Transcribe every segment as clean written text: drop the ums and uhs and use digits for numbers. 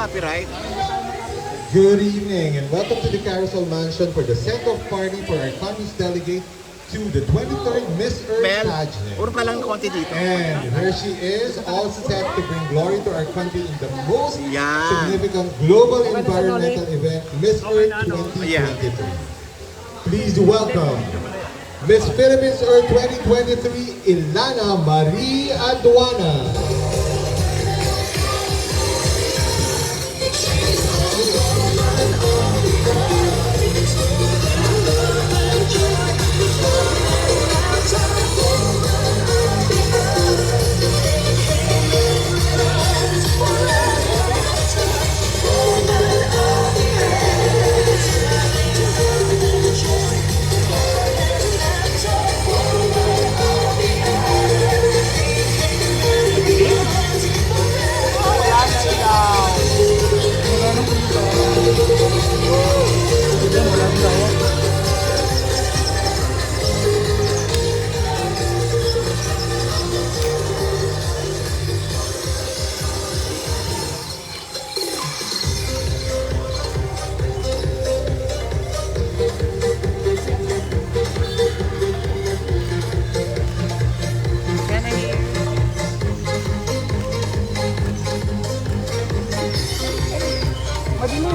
copyright. Good evening and welcome to the Carousel Mansion for the send-off party for our Congress delegate to the 23rd Miss Earth Pageant. Puro pa lang konti dito. And here she is, all set to bring glory to our country in the most significant global environmental event, Miss Earth 2023. Please welcome Miss Philippines Earth 2023, Yllana Marie Aduana.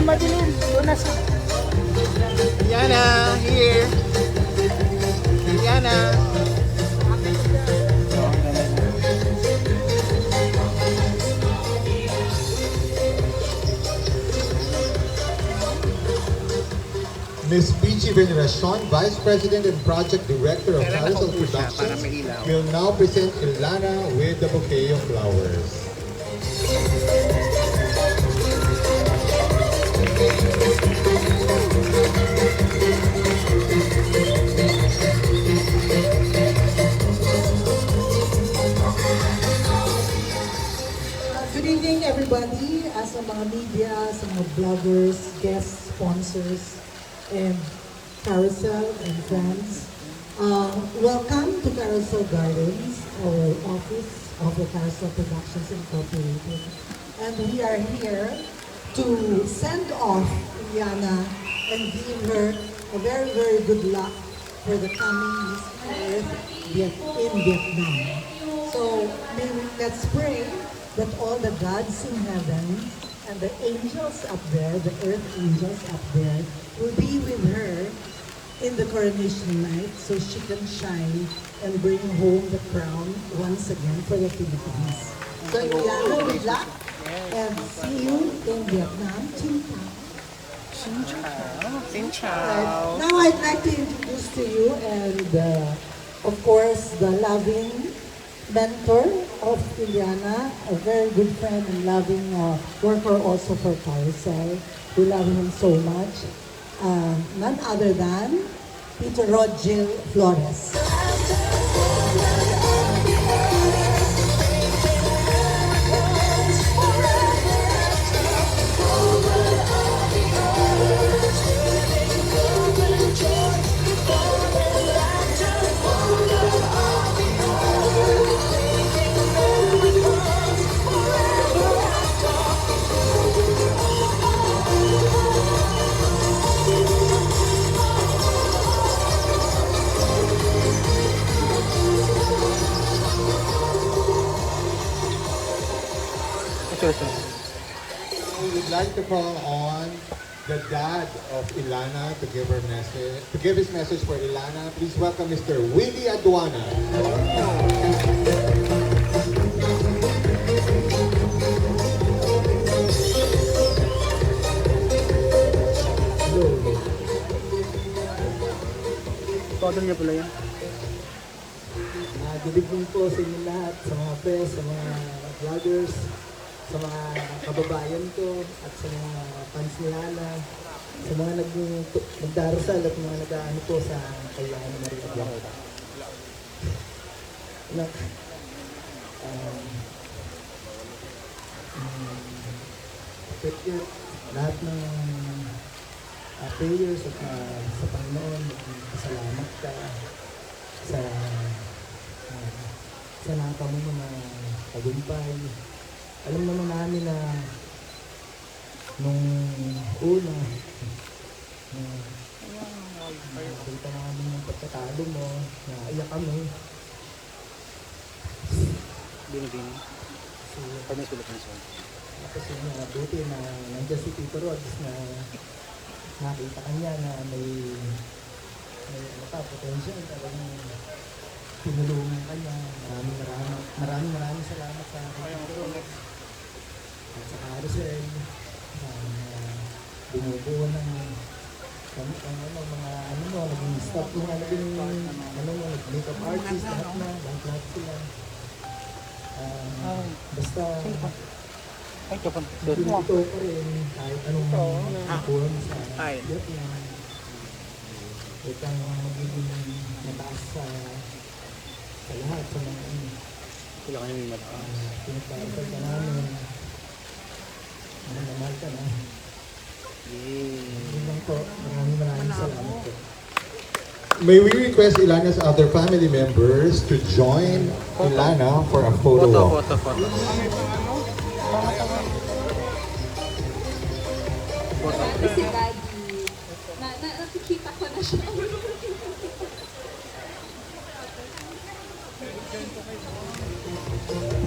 Madilim. Doon na siya. Yllana, here. Yllana. Ms. Pichi Veneracion, Vice President and Project Director of Carousel Productions, will now present Elana with the bouquet of flowers. Good evening, everybody. Sa mga media, sa mga vloggers, guests, sponsors, and Carousel and friends. Welcome to Carousel Gardens, our office of the Carousel Productions Incorporated. And we are here to send off Yllana and give her a very, very good luck for the coming Miss Earth in Vietnam. So let's pray that all the gods in heaven and the angels up there, the earth angels up there, will be with her in the coronation night so she can shine and bring home the crown once again for the Philippines. So Yllana, good luck and see you in Vietnam. Xin chào. Xin chào. Now I'd like to introduce to you and of course the loving mentor of Yllana, a very good friend and loving worker also for Carousel. We love him so much. None other than Peter Rodgil Flores. We'd like to call on the dad of Yllana to give her message, to give his message for Yllana. Please welcome Mr. Willie Aduana. Todo niya pala yan. Good evening po sa inyo lahat, sa mga press, sa mga vloggers, sa mga kababayan ko, at sa mga fans ni Yllana, sa mga nagdarasal at mga nag-ano po sa Yllana Maria Blanca. Lahat ng prayers at sa Panginoon, salamat ka sa nakaka mo na tagumpay. Alam naman namin na nung una, nakita namin yung pagkatalo mo, naiyak kami. Bini-bini. So, Pag may sulat ng song. tapos yun nga, buti na nandiyan si Tito Rods na nakita kanya na may ano pa, potential. Talagang tinulungan kanya. Maraming salamat sa Tito Rods at sa Carousel. Bumubuo ng naging staff yung nag-makeup artist, lahat sila. Basta, Ay, kapag pinito ko rin kahit anong nakuha mo sa iyot na huwag kang magiging mataas sa lahat sa mga kailangan yung mataas. pinagpapal ka namin. Mahal ka na. Yun lang po. Maraming salamat po. May we request Yllana's other family members to join Yllana for a photo walk. Photo. Si Daddy. Nakikita ko na siya.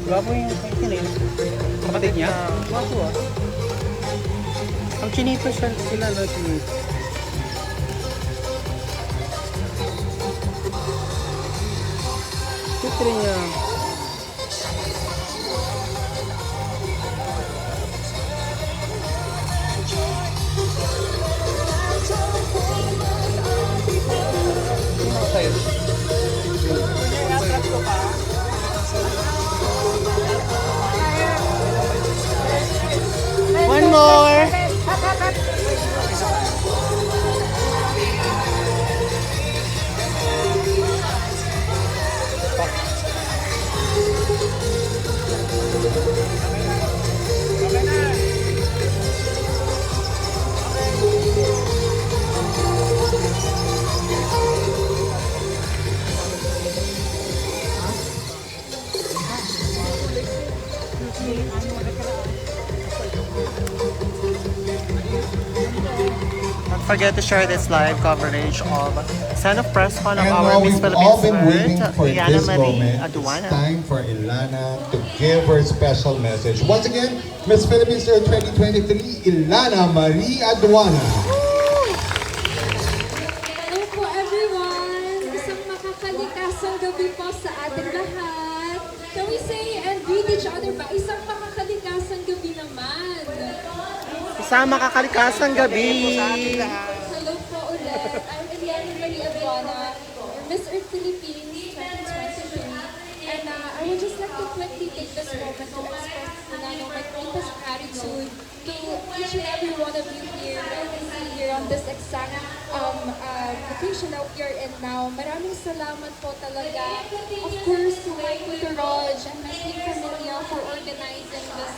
Gwapo yung kinil. Kapatid niya? Gwapo ah. Ang chinito sila no, chinito. Cute rin niya. Sino sa'yo? One more! Don't forget to share this live coverage of Son of Press Con of And our now Miss we've Philippines all been waiting World, for Yllana this Marie moment. It's Aduana. time for Yllana to give her special message. Once again, Miss Philippines Year 2023, Yllana Marie Aduana. Hello po everyone! Isang makakalikasang gabi po sa ating lahat. Can we say and greet each other ba? Isang makakalikasang gabi naman. Isang makakalikasang gabi. Hello po ulit. I'm Elana Marie Aduana, your Miss Earth Philippines 2023. And I would just like to quickly take this moment to express my greatest gratitude to each and every one of you here here on this exact vacation that we are in now. Maraming salamat po talaga. Of course, to my Tito Raj and my team Familia for organizing this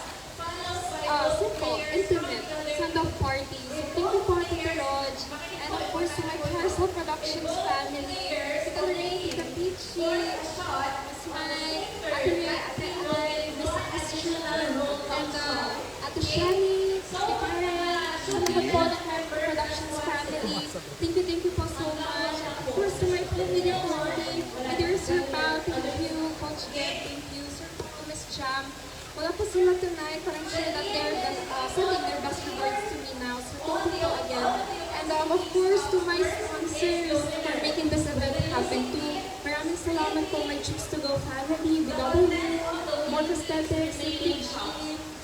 simple, intimate send-off party. So thank you po, Tito Raj. And of course, to my Carousel Productions family, Tita Lorraine, Tita Peachy, Miss Mai, Ate May, Ate Ai, Miss Astrid, and Ate Shani, Ate Karen, sa lahat po ng Carousel Productions family. Thank you po so much. And of course, to my family party, my dear Sir Pao, thank you, Coach Gab, thank you, Sir Paul, Miss Jam. Wala po sila tonight, but I'm sure that they're sending their best regards to me now. So thank you po again. And of course, to my sponsors for making this event happen too. Maraming salamat po, my Choose to Go family, BW, More Aesthetics, APG,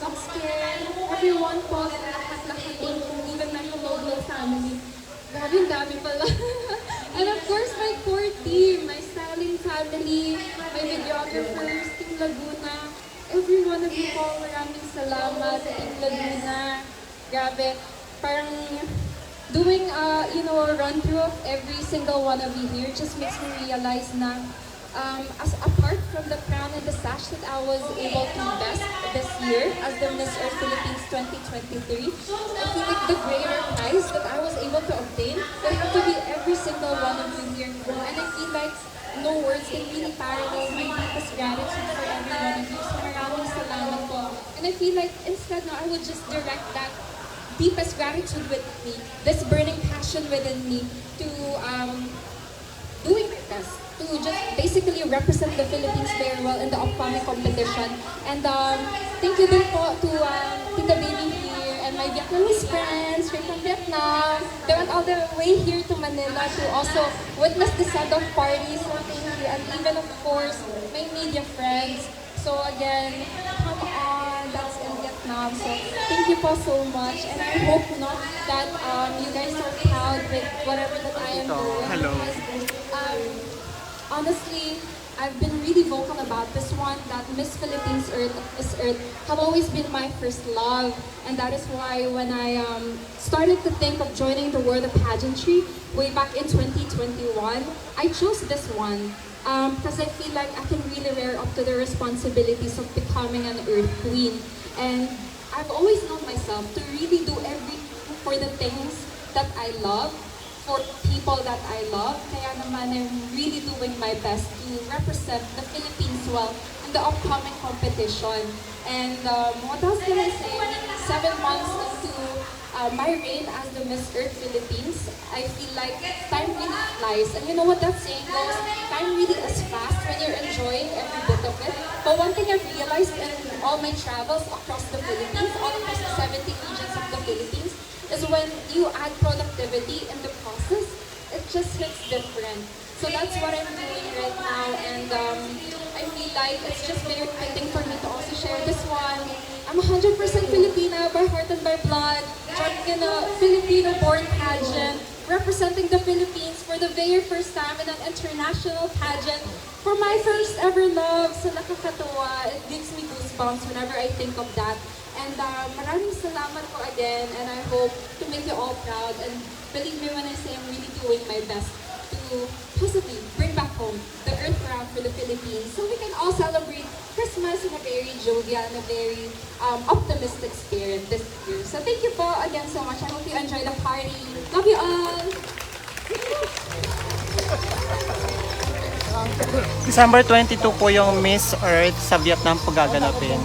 Foxcare, everyone po, sa lahat-lahat din po, even my Global family. Grabe, ang dami pala. And of course, my core team, my styling family, my videographers, Team Laguna, every one of you po, maraming salamat sa Team Laguna. Grabe, parang doing a run-through of every single one of you here just makes me realize na as apart from the crown and the sash that I was able to best this year as the Miss Earth Philippines 2023, I feel like the greater prize that I was able to obtain would have to be every single one of you here. And I feel like no words can really parallel my deepest gratitude for every one of you. So maraming salamat po. And I feel like instead I would just direct that deepest gratitude with me, this burning passion within me to doing my best to just basically represent the Philippines very well in the upcoming competition. And thank you din po to Tita Baby here and my Vietnamese friends straight from Vietnam. They went all the way here to Manila to also witness the send-off party. So thank you. And even of course, my media friends. So again, come on, that's in Vietnam. So thank you po so much. And I hope not that you guys are proud with whatever that I am doing. Hello. Honestly, I've been really vocal about this one, that Miss Philippines Miss Earth have always been my first love. And that is why when I started to think of joining the world of pageantry way back in 2021, I chose this one. Because I feel like I can really rear up to the responsibilities of becoming an Earth Queen. And I've always known myself to really do everything for the things that I love, for people that I love. Kaya naman I'm really doing my best to represent the Philippines well in the upcoming competition. And what else can I say? 7 months into my reign as the Miss Earth Philippines, I feel like time really flies. And you know what that saying goes? Time really is fast when you're enjoying every bit of it. But one thing I've realized in all my travels across the Philippines, all across the 70 regions of the Philippines, is when you add productivity in the process, it just hits different. So that's what I'm doing right now, and I feel like it's just very fitting for me to also share this one. I'm 100% Filipina by heart and by blood, joining in a Filipino-born pageant, representing the Philippines for the very first time in an international pageant for my first ever love. So nakakatuwa, it gives me goosebumps whenever I think of that. And maraming salamat po again, and I hope to make you all proud. And believe me when I say I'm really doing my best to possibly bring back home the Earth Crown for the Philippines, so we can all celebrate Christmas in a very jovial and a very optimistic spirit this year. So thank you po again so much. I hope you enjoy the party. Love you all! December 22 po yung Miss Earth sa Vietnam po gaganapin.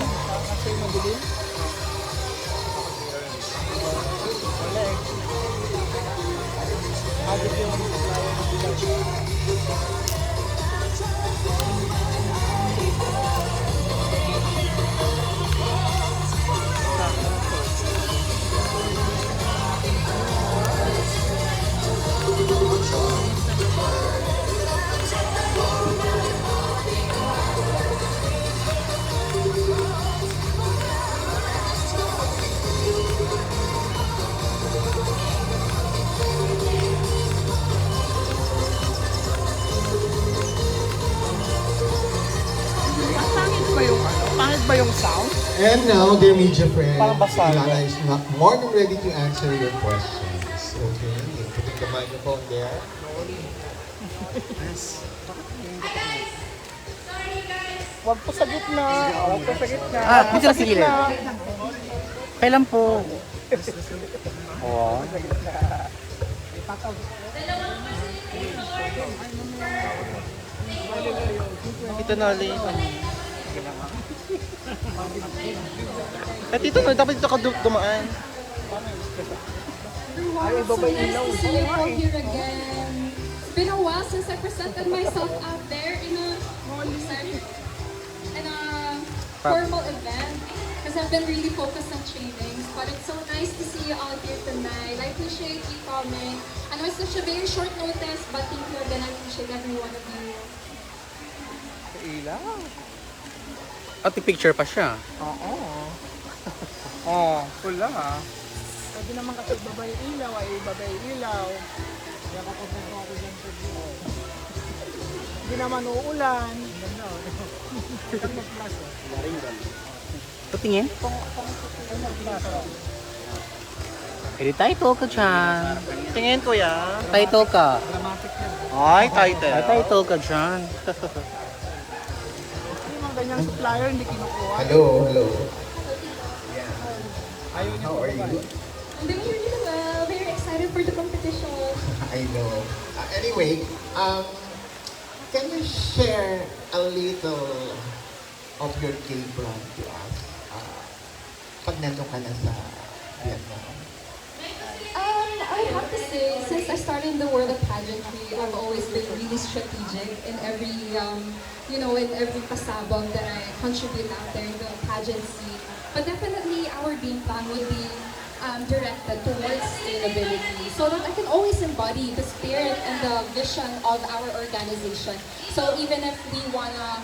Pangit ba yung sound? And now, dear media friend, Parang basag. Yllana is not more than ready to answer your questions. Okay, putting the microphone there. Wag po sa gitna. Wag po sa gitna. Dito sa gilid. Kailan po? Oh. Ito na ulit. At dito, dapat dito ka dumaan. Ay, iba ba ilaw? Nice to see you all here again. It's been a while since I presented myself out there in a formal event, because I've been really focused on trainings. But it's so nice to see you all here tonight. I appreciate you coming. I know it's such a very short notice, but thank you again. I appreciate every one of you. Ilaw. At picture pa siya. Oo. Oh, pula ha. Sabi naman kasi babay ilaw ay babay ilaw. Kaya kapag ako dyan sa view. Hindi naman uulan. Ganda o. Kaya mag-flash o. Patingin. Pwede title ka dyan. Tingin kuya. Title ka. Dramatic yan. Ay, title. Ah, Ay, title ka dyan. Yung mga ganyang supplier hindi kinukuha. Hello, hello. Ayaw niyo How po are ba? you? I'm doing really well. Very excited for the competition. I know. Anyway, can you share a little of your K-brand to us? Pag nandun ka na sa Vietnam. I have to say, since I started in the world of pageantry, I've always been really strategic in every, in every pasabog that I contribute out there in the pageant scene. But definitely our game plan would be directed towards sustainability so that I can always embody the spirit and the vision of our organization. So even if we wanna,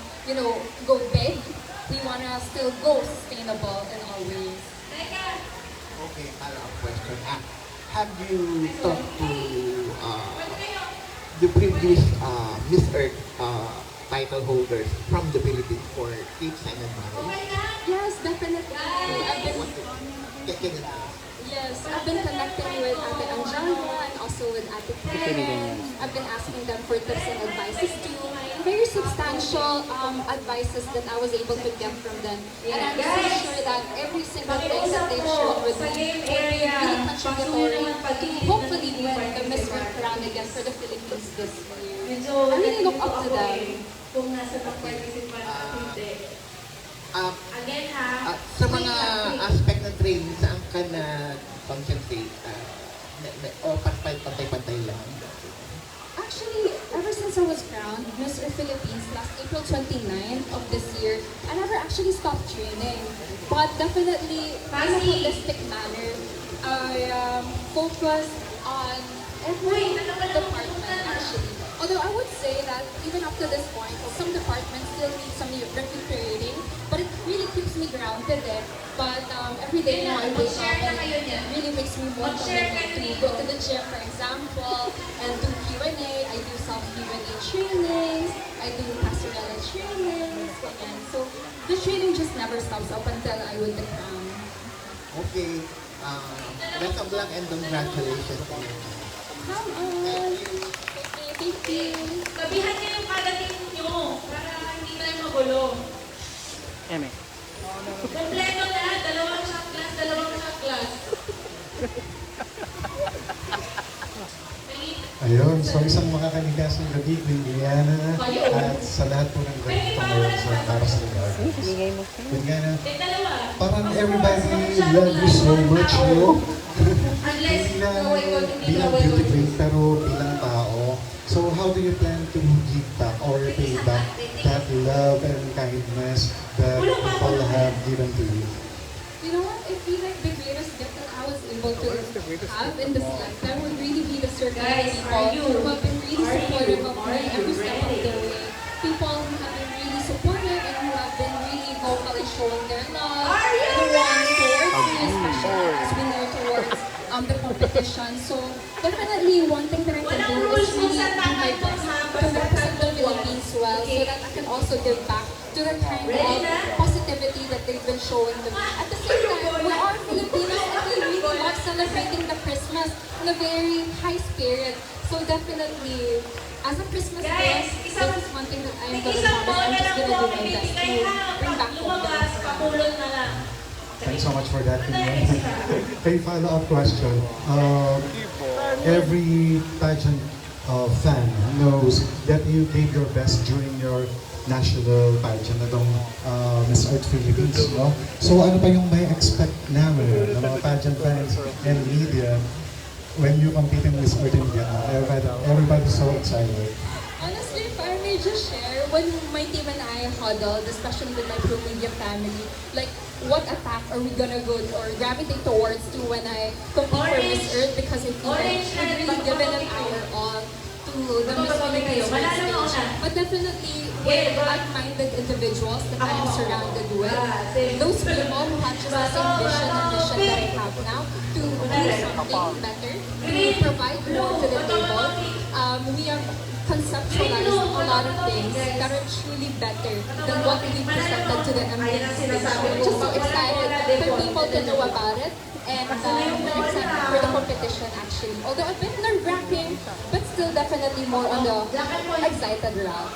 go big, we wanna still go sustainable in all ways. Okay, follow-up question. Have you talked to the previous Miss Earth title holders from the Philippines for tips and advice? Yes, definitely. Yes, I've been connecting with Ate Angela and also with Ate Claire. I've been asking them for tips and advices too. Very substantial advices that I was able to get from them. And I'm so sure that every single thing that they've shared with me will be really contributory to hopefully win the Miss Earth crown again for the Philippines this year. I really look up to them. Sa mga aspect ng training, saan ka na-concentrate? O pantay-pantay lang? Actually, ever since I was crowned Miss Earth Philippines last April 29th of this year, I never actually stopped training. But definitely, in a holistic manner, I focus on every department actually. Although I would say that even up to this point, some departments still need some recuperating, but it really keeps me grounded there. But every day now I wake up and it really makes me more committed to go to the gym, for example, and do Q&A. I do self-Q&A trainings, I do pastorela trainings, and so the training just never stops up until I win the crown. Okay. Best of luck and congratulations. Come on! Thank you! Sabihan niyo yung padating nyo para hindi tayo magulo. Eme. Kompleto lahat, dalawang shot glass. Ayun, so isang makakaligasang gabi kay Yllana at sa lahat po ng ganito ngayon sa Carousel Gardens. Yllana, parang everybody love you so much, no? Hindi lang bilang beauty queen, pero bilang tao. So how do you plan to give back or pay back that love and kindness that people have given to you? You know what? I feel like the greatest gift that I was able to have in this lifetime would really be the circle of people who have been really supportive of me every step of the way. People who have been really supportive and who have been really vocally showing their love and warm towards me, especially as we know towards the competition. So definitely one thing that I can do is really do my best to represent the Philippines well so that I can also give back to the kind of positivity that they've been showing to me. At the same time, we are Filipinos and we really love celebrating the Christmas in a very high spirit. So definitely, as a Christmas gift, this is one thing that I'm going to promise. I'm just going to do my best to bring back home the Christmas. Thanks so much for that. A follow-up question. Every pageant fan knows that you gave your best during your national pageant itong Miss Earth Philippines, no? So ano pa yung may expect namin ng mga pageant fans and media when you compete in Miss Earth in Vietnam? Everybody's so excited. Honestly, if I may just share, when my team and I huddled, especially with my pro media family, like what attack are we gonna go or gravitate towards to when I compete for Miss Earth, because I feel like I've really given it our all to the Miss Philippines stage. But definitely with like-minded individuals that I am surrounded with, those people who have just the same vision and mission that I have now to do something better, to provide more to the table. We have conceptualized a lot of things that are truly better than what we presented to the MPs. I'm just so excited for people to know about it, and I'm excited for the competition actually. Although a bit nerve-wracking, but still definitely more on the excited route.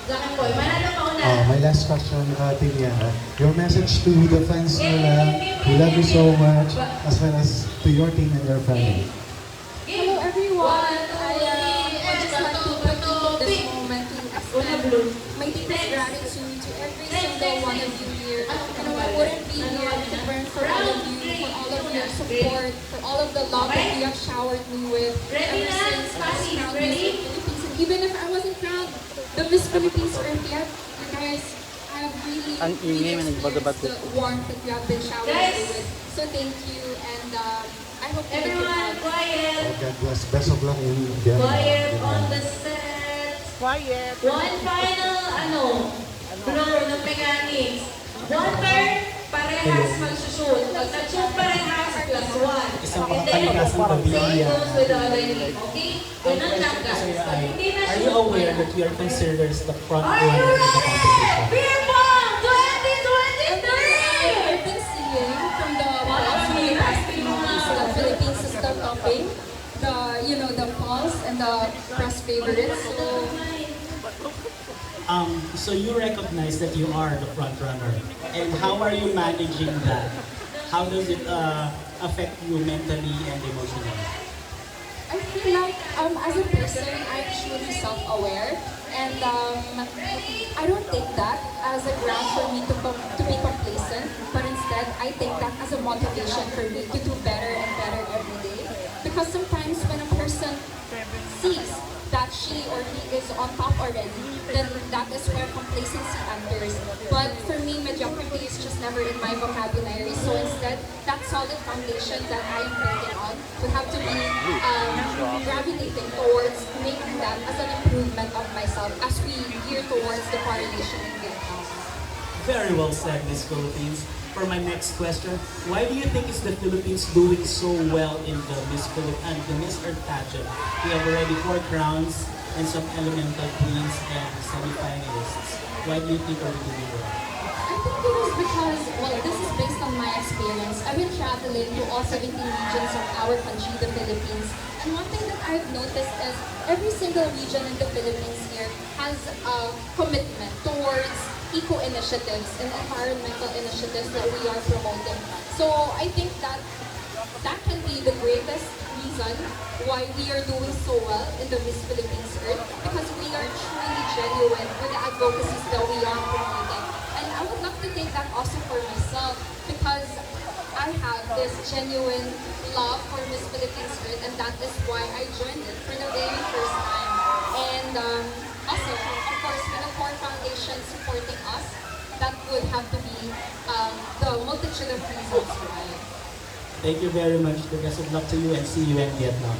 My last question, Yllana. Your message to the fans who love you so much, as well as to your team and your family. Hello everyone! I just like to quickly take this moment to extend my deepest gratitude to every single one of you here. I wouldn't be here if it weren't for all of you, for all of your your support, for all of the love that you have showered me with Ready ever na? since I was Pasi, crowned ready? Miss Philippines. And even if I wasn't crowned the Miss Philippines Earth yet, you guys, I have really, Ang ingay, may really nagbababat experienced the warmth that you have been showering me Guys! with. So thank you, and I hope to make you Everyone, proud. quiet. God bless. Best of luck in Vietnam. Quiet on the set. Quiet. One final, floor ng mechanics. One turn, parehas magsushoot. Pag nag-shoot parehas, +1. Isang And then, pangkalasan same pamilya. goes with the other team. Okay? Ganun lang, guys. Pag hindi na Are you shoot, aware that you are considered as the front Are you runner in the ready? competition? Beer Pong I've 2023! been seeing from the Philippines is still topping the polls and the press favorites. So you recognize that you are the front runner, and how are you managing that? How does it affect you mentally and emotionally? I feel like as a person, I'm truly self-aware, and I don't take that as a ground for me to be complacent, but instead I take that as a motivation for me to do better and better every day. Because sometimes when a person sees that she or he is on top already, then that is where complacency enters. But for me, mediocrity is just never in my vocabulary. So instead, that solid foundation that I am building on would have to be gravitating towards making that as an improvement of myself as we gear towards the coronation in Vietnam. Very well said, Miss Philippines. For my next question, why do you think is the Philippines doing so well in the Miss Earth pageant? We have already 4 crowns and some elemental queens and semi-finalists. Why do you think we're doing well? I think it is because, well, this is based on my experience. I've been traveling to all 17 regions of our country, the Philippines. And one thing that I've noticed is every single region in the Philippines here has a commitment towards eco-initiatives and environmental initiatives that we are promoting. So I think that can be the greatest reason why we are doing so well in the Miss Philippines Earth, because we are truly genuine with the advocacies that we are promoting. And I would love to take that also for myself, because I have this genuine love for Miss Philippines Earth, and that is why I joined it for the very first time. And also, of course, with the core foundation supporting us, that would have to be the multitude of reasons why. Thank you very much. The best of luck to you and see you in Vietnam.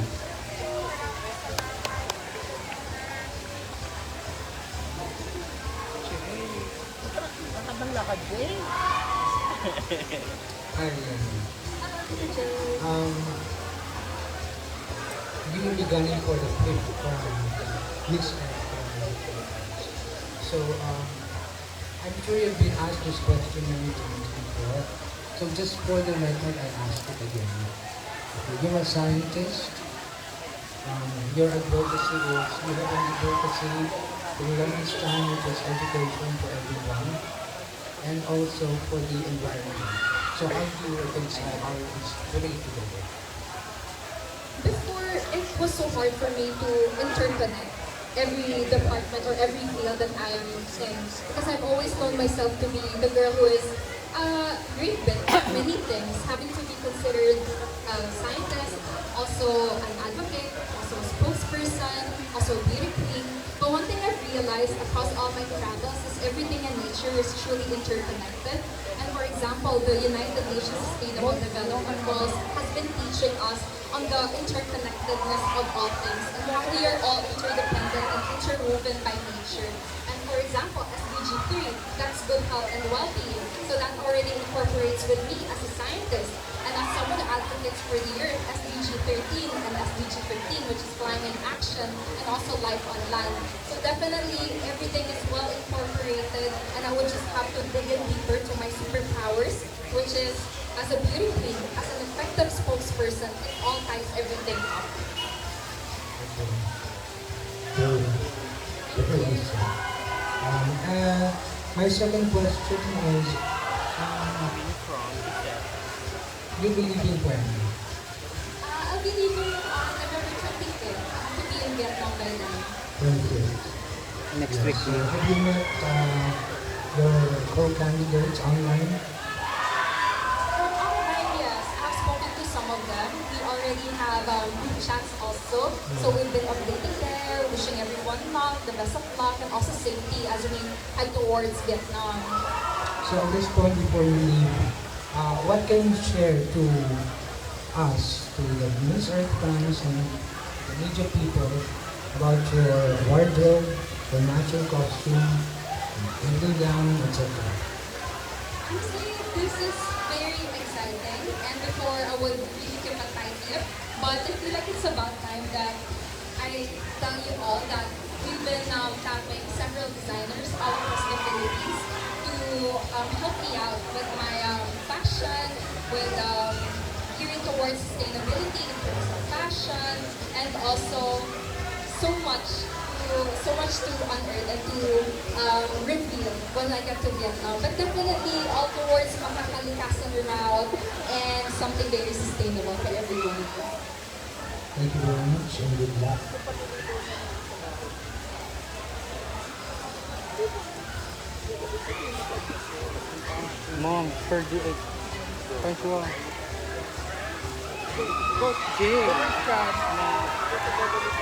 Nakabang lakad, Jay. Hi, we will be gunning for the 5th Miss Earth. So, I'm sure you've been asked this question many times before. So just for the record, I ask it again. Okay, you're a scientist. Your advocacy is, you have an advocacy to learn time, which is education for everyone, and also for the environment. So how do you reconcile how it's related together? Before, it was so hard for me to interconnect every department or every field that I am in, because I've always known myself to be the girl who is great at many things, having to be considered a scientist, also an advocate, also a spokesperson, also a beauty queen. But one thing I've realized across all my travels is everything in nature is truly interconnected. And for example, the United Nations Sustainable Development Goals has been teaching us on the interconnectedness of all things, and how we are all interdependent and interwoven by nature. And for example, SDG 3, that's good health and well-being. So that already incorporates with me as a scientist. And as someone who advocates for the earth, SDG 13 and SDG 15, which is flying in action, and also life on land. So definitely everything is well incorporated, and I would just have to dig in deeper to my superpowers, which is as a beauty queen, as an effective spokesperson, it all ties everything up. My second question is, you believe in when? I'll be leaving on November 25th to be in Vietnam by then. Next week. Have you met your co-candidates online? From online, yes. I've spoken to already have group chats also. So we've been updating there, wishing everyone luck, the best of luck, and also safety as we head towards Vietnam. So at this point, before we leave, what can you share to us, to the Miss Earth fans and the media people about your wardrobe, your matching costume, evening gown, etc.? Honestly, this is very exciting, and before I would really give a tight lip, but I feel like it's about time that I tell you all that we've been tapping several designers all across the Philippines to help me out with my fashion, with gearing towards sustainability in terms of fashion, and also so much to unearth and to reveal when I get to Vietnam. But definitely all towards makakalikasan route and something very sustainable for everyone. Thank you very much and good luck. Mom, for the Francois. Jay.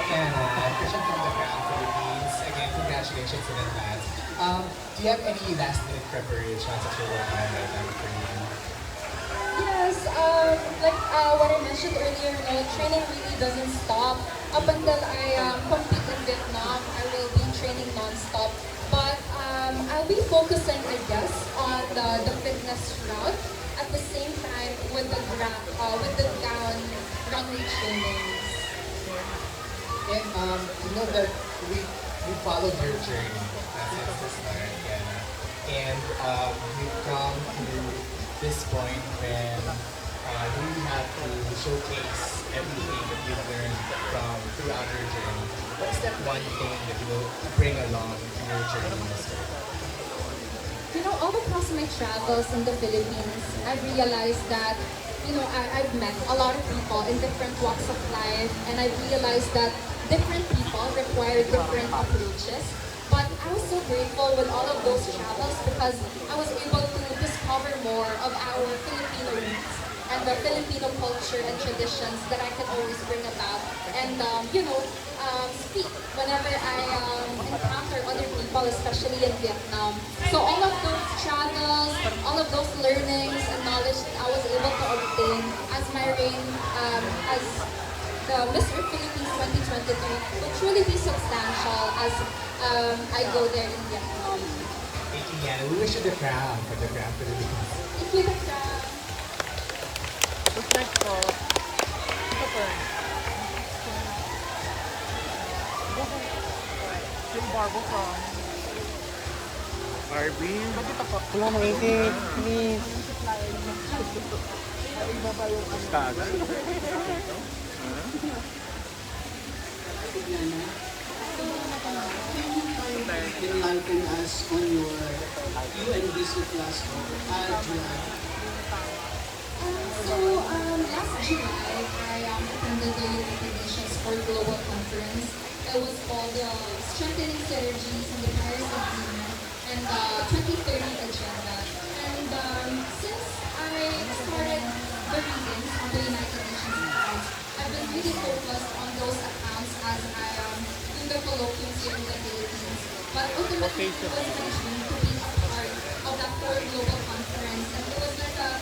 And Christian from the Crown Philippines. Again, congratulations in advance. Do you have any last minute preparations that you're working on right now for you? Yes, like what I mentioned earlier, training really doesn't stop. Up until I compete in Vietnam, I will be training non-stop. But I'll be focusing, I guess, on the fitness route at the same time with the gown runway trainings. And you know that we followed your journey since the start, and we've come to this point when you really have to showcase everything that you've learned throughout your journey. What's that one thing that you will bring along in your journey, Mr.? All across my travels in the Philippines, I've realized that, I've met a lot of people in different walks of life, and I've realized that different people require different approaches. But I was so grateful with all of those travels because I was able to discover more of our Filipino roots and the Filipino culture and traditions that I can always bring about and, speak whenever I encounter other people, especially in Vietnam. So all of those travels, all of those learnings and knowledge that I was able to obtain as my reign as the Miss Earth Philippines 2023 will truly be substantial as I go there in Vietnam. Thank you, Yllana. We wish you the crown for the Crown Philippines. Thank you, the crown. What's next po? Ito po. Yung Barbo from Barbie. ba't ito po? Wala na 80. Please. Iba ba yung Kaagad. Enlighten us on your UNBC class of Aduana. Last July, I attended the United Nations for Global Conference. It was called Strengthening Synergies in the Paris Agreement and the 2030 Agenda. And since I started the readings on the United Nations accounts, I've been really focused on those accounts as I do the colloquiums here in the Philippines. But ultimately, it was my dream to be a part of that fourth global conference, and it was like a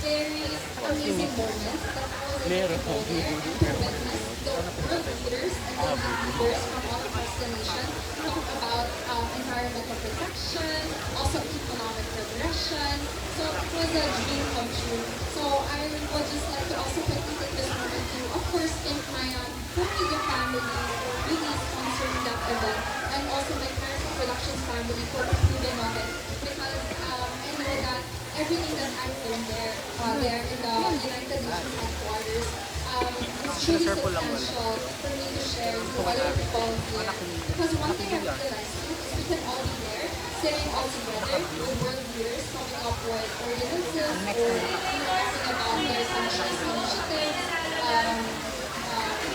very amazing moment that I was able to go there and to witness the world leaders and the leaders from all across the nation talk about environmental protection, also economic progression. So it was a dream come true. So I would just like to also quickly take this moment to, of course, thank my media family for really sponsoring that event, and also my Paris Productions family for approving of it, because I know that everything that I've learned there in the United Nations headquarters is truly substantial for me to share to other people here. Because one thing I've realized is we can all be there, sitting all together with world leaders coming up with ordinances or realizing about their country's initiatives,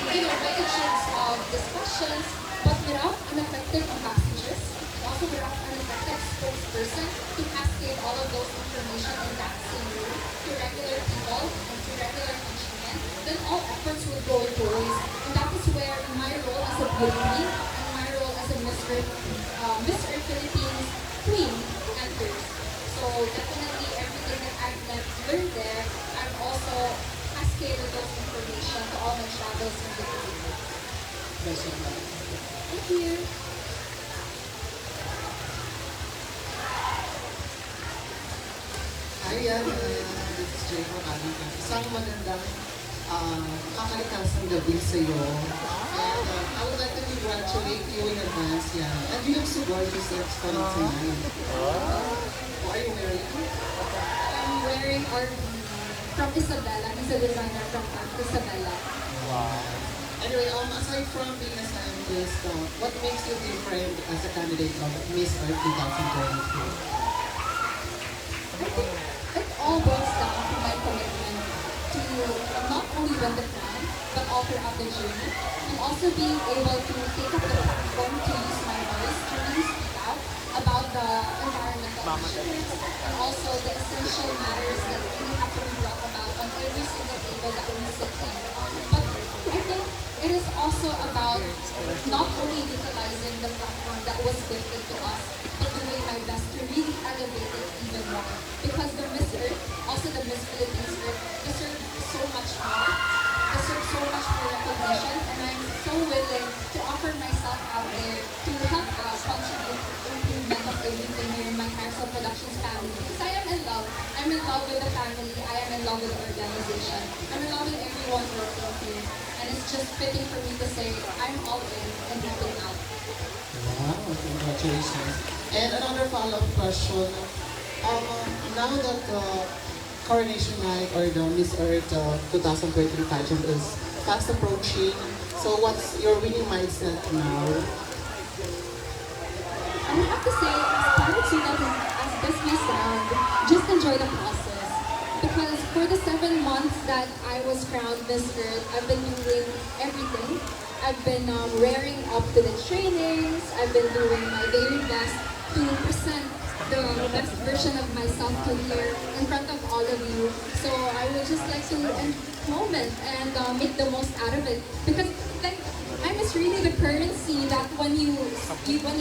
pages of discussions, but without an effective ambassadors, also without an effective spokesperson to cascade all of those information in that same room to regular people and to regular countrymen, then all efforts would go into waste. And that is where my role as a beauty and my role as a Miss Earth Philippines queen enters. So definitely everything that I've learned there, I've also cascaded those information to all my travels in the Philippines. Thank you. Hi, this is Jay from Advocacy. Isang magandang kakalikasang gabi sa iyo. And I would like to congratulate you in advance. Yeah. And you look so gorgeous tonight. What are you wearing? I'm wearing from Isabella. He's a designer from Isabella. Anyway, aside from being a scientist, what makes you different as a candidate of Miss Earth 2022? I think it all boils down to my commitment to not only win the crown, but all throughout the journey, and also being able to take up the platform to use my voice to really speak out about the environmental issues and also the essential matters that really have to be brought about on every single table that we sit in. But I think it is also about not only utilizing the platform that was gifted to us, but doing my best to really elevate it even more. Because the Miss Earth, also the Miss Philippines Earth, deserve so much more, deserve so much more recognition, and I'm so willing to offer myself out there to help out, contribute to the improvement of everything here in my Carousel Productions family. Because I am in love. I'm in love with the family. I am in love with the organization. I'm in love with everyone working here. And it's just fitting for me to say I'm all in and helping out. Wow, congratulations. And another follow-up question. Now that the coronation night or the Miss Earth 2023 pageant is fast approaching, so what's your winning mindset now? I would have to say, as this may sound, just enjoy the process. Because for the 7 months that I was crowned Miss Earth, I've been doing everything. I've been rearing up to the trainings. I've been doing my very best to present the best version of myself to here in front of all of you. So I would just like to end the moment and make the most out of it. Because like, time is really the currency that when you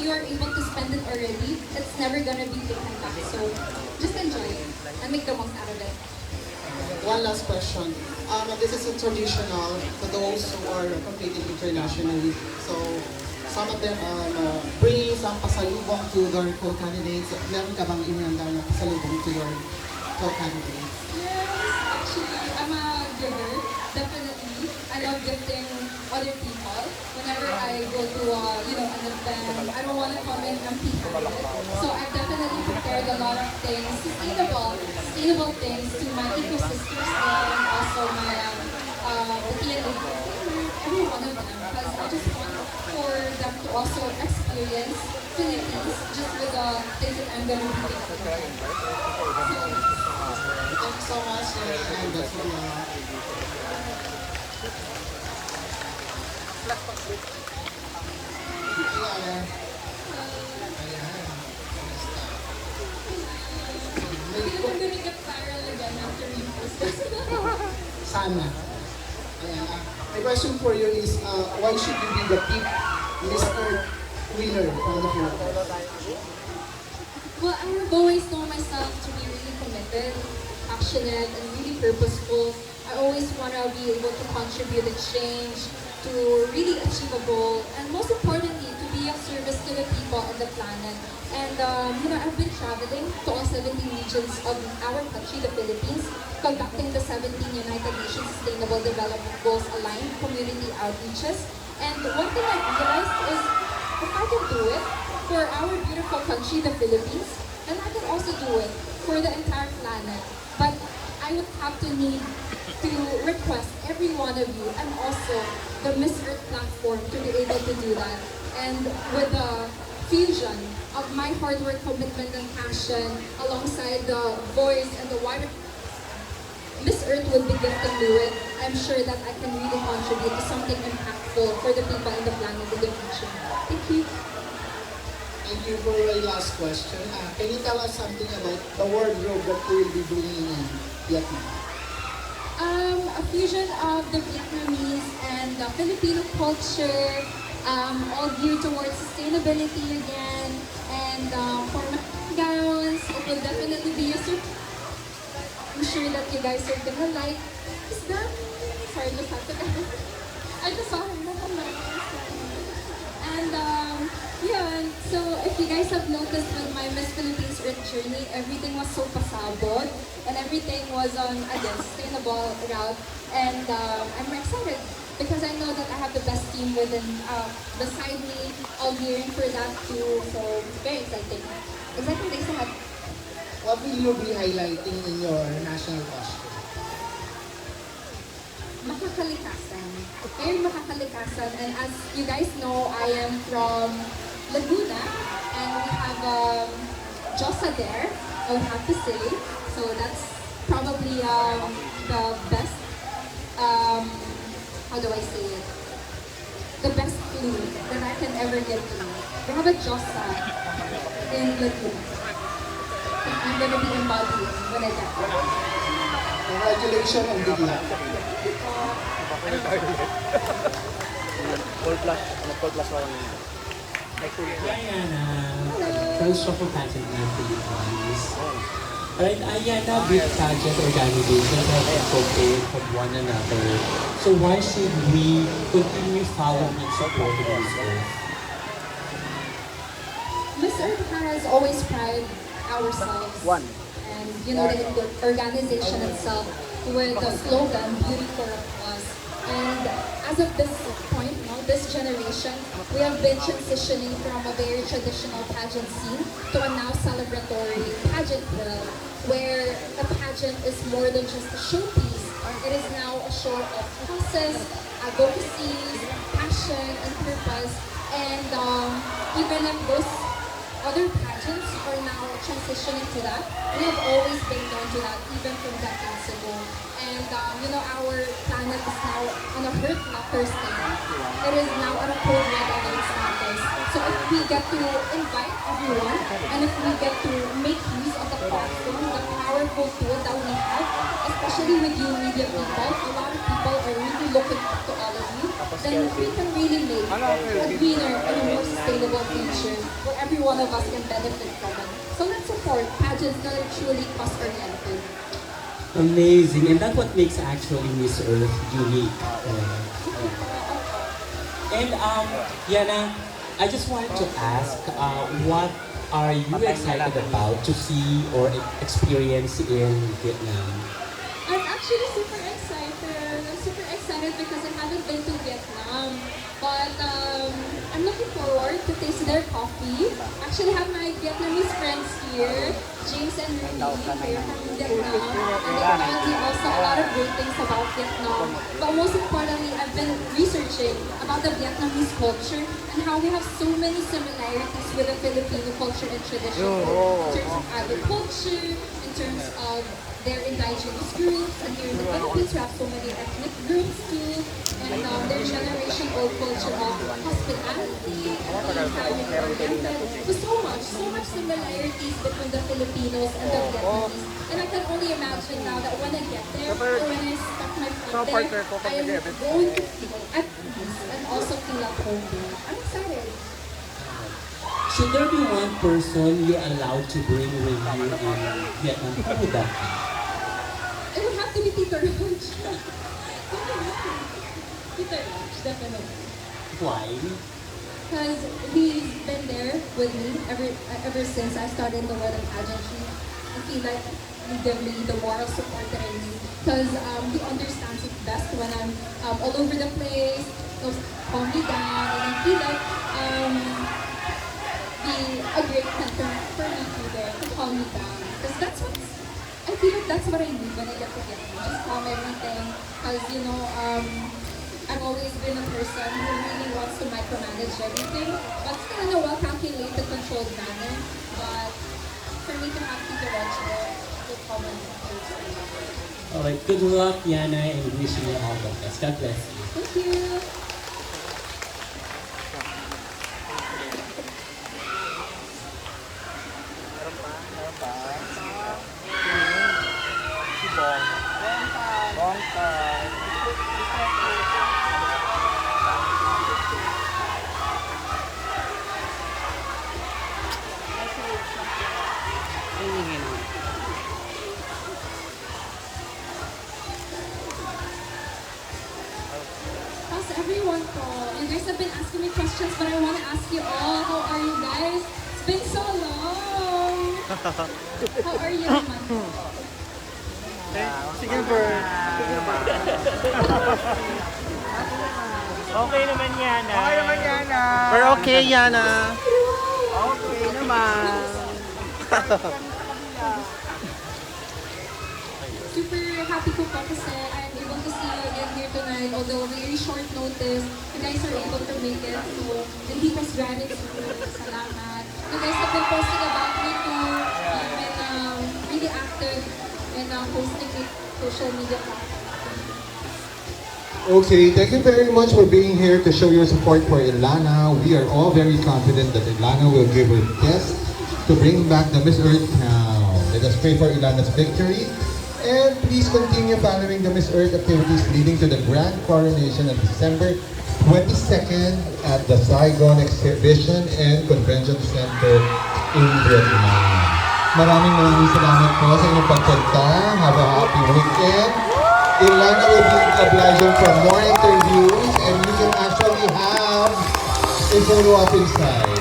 are able to spend it already, it's never gonna be taken back. So just enjoy it and make the most out of it. One last question. This is traditional for those who are competing internationally. So some of them bringing some pasalubong to their co-candidates. Meron ka bang inihanda na pasalubong to your co-candidates? Yes, actually, I'm a giver. Definitely. I love gifting other people. Whenever I go to an event, I don't want to come in empty-handed. So I've definitely prepared a lot of things, sustainable things to my eco-sisters and also my TNA, every one of them. Because I just want for them to also experience Philippines just with the things that I'm going to be gifting them. Thank you so much, and that's all. Yllana. Maybe we're gonna get viral again after we post this. Sana. Ayan. My question for you is, why should you be the peak Miss Earth winner from the Philippines? Well, I've always known myself to be really committed, passionate, and really purposeful. I always want to be able to contribute and change, to really achieve a goal, and most importantly, to be of service to the people and the planet. And I've been traveling to all 17 regions of our country, the Philippines, conducting the 17 United Nations Sustainable Development Goals aligned community outreaches. And one thing I realized is, if I can do it for our beautiful country, the Philippines, then I can also do it for the entire planet. But I would have to need to request every one of you and also the Miss Earth platform to be able to do that. And with the fusion of my hard work, commitment, and passion alongside the voice and the wider Miss Earth would be gifted to it, I'm sure that I can really contribute to something impactful for the people and the planet in the future. Thank you. Thank you for my last question. Can you tell us something about the wardrobe that you will be bringing in Vietnam? a fusion of the Vietnamese and the Filipino culture, all geared towards sustainability again. And for my gowns, it will definitely be a surprise. I'm sure that you guys are gonna like. Is that? Sorry, just have to. I just saw him. And yeah, so if you guys have noticed with my Miss Philippines Earth journey, everything was so pasabot and everything was on again sustainable route. And I'm excited because I know that I have the best team within beside me, all gearing for that too. So very exciting. Exciting days ahead. What will you be highlighting in your national costume? Makakalikasan. Very makakalikasan. And as you guys know, I am from Laguna and we have Josa there, I would have to say. So that's probably the best, how do I say it? The best clue that I can ever give to you. We have a Josa in Laguna. I'm gonna be embodying when I get there. Congratulations and good luck. Cold flash. Cold flash parang Yllana, first of all, Pageant na Philippines. Alright, Yllana, big pageant organizations have been cooperate from one another. So why should we continue following and supporting Miss Earth? Miss Earth has always prided ourselves. And you know the organization itself with the slogan "Beauty for Us." And as of this point, this generation, we have been transitioning from a very traditional pageant scene to a now celebratory pageant world, where the pageant is more than just a showpiece. It is now a show of process, advocacy, passion, and purpose. And even if those other pageants are now transitioning to that, we have always been known to that, even from decades ago. And you know, our planet is now on a hurt, not thirsty. It is now on a cold red alert status. So if we get to invite everyone, and if we get to make use of the platform, the powerful tool that we have, especially with you media people, a lot of people are really looking up to all of you, then we can really make a greener and a more sustainable future where every one of us can benefit from it. So let's support pageants that are truly cost-oriented. Amazing, and that's what makes actually Miss Earth unique. And Yana, I just wanted to ask, what are you excited about to see or experience in Vietnam? I'm actually super excited. I'm super excited because I haven't been to Vietnam. But I'm looking forward to taste their coffee. Actually have my Vietnamese friends here, James and Ruby, here from Vietnam. And they taught me also a lot of great things about Vietnam. But most importantly, I've been researching about the Vietnamese culture and how we have so many similarities with the Filipino culture and tradition in terms of agriculture, in terms of their indigenous groups, and here in the Philippines we have so many ethnic groups too, and their generation-old culture of hospitality, and family-oriented. So much similarities between the Filipinos and the Vietnamese. And I can only imagine now that when I get there, or when I start my foot there, I am going to feel at peace and also feel at home there. I'm excited. Should there be one person you're allowed to bring with you in Vietnam? Who would that be? It would have to be Peter Roach. Peter Roach, definitely. Why? Because he's been there with me ever since I started in the world of pageantry. I feel like he gave me the moral support that I need. Because he understands it best when I'm all over the place, he'll calm me down, and I feel like be a great mentor for me to there to calm me down. Because that's what I feel like that's what I need when I get to Vietnam. Just calm everything. Because you know, I've always been a person who really wants to micromanage everything, but still in a well-calculated, controlled manner. But for me to have Tito Roach there, will calm me down. Alright, good luck, Yana, and wishing you all the best. God bless you. Thank you. Bongka. How's everyone po? You guys have been asking me questions, but I want to ask you all, how are you guys? It's been so long! How are you naman? Sige, Bert. Okay naman yan. Okay naman yan. We're okay, Yana. Okay naman. Super happy ko po kasi I'm able to see you again here tonight. Although very short notice, you guys are able to make it. So, the deepest gratitude. Salamat. You guys have been posting about me too. You've been really active in posting it social media platforms. Okay, thank you very much for being here to show your support for Yllana. We are all very confident that Yllana will give her best to bring back the Miss Earth crown. Let us pray for Yllana's victory. And please continue following the Miss Earth activities leading to the grand coronation on December 22nd at the Saigon Exhibition and Convention Center in Vietnam. Maraming salamat po sa inyong pagpunta. Have a happy weekend. Yllana will be obliging for more interviews and you can actually have a photo up inside.